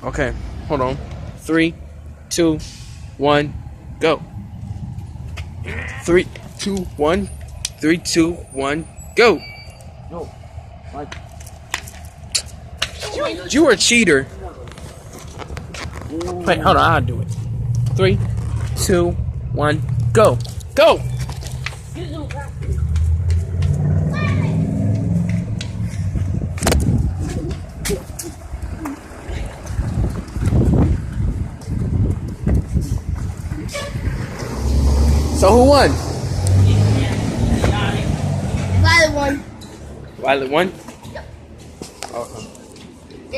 Okay, hold on. 3, 2, 1, go. 3, 2, 1. 3, 2, 1, go. No. Like. You are a cheater. Wait, hold on. I'll do it. 3, 2, 1, go. Go. So who won? Violet won. Violet won.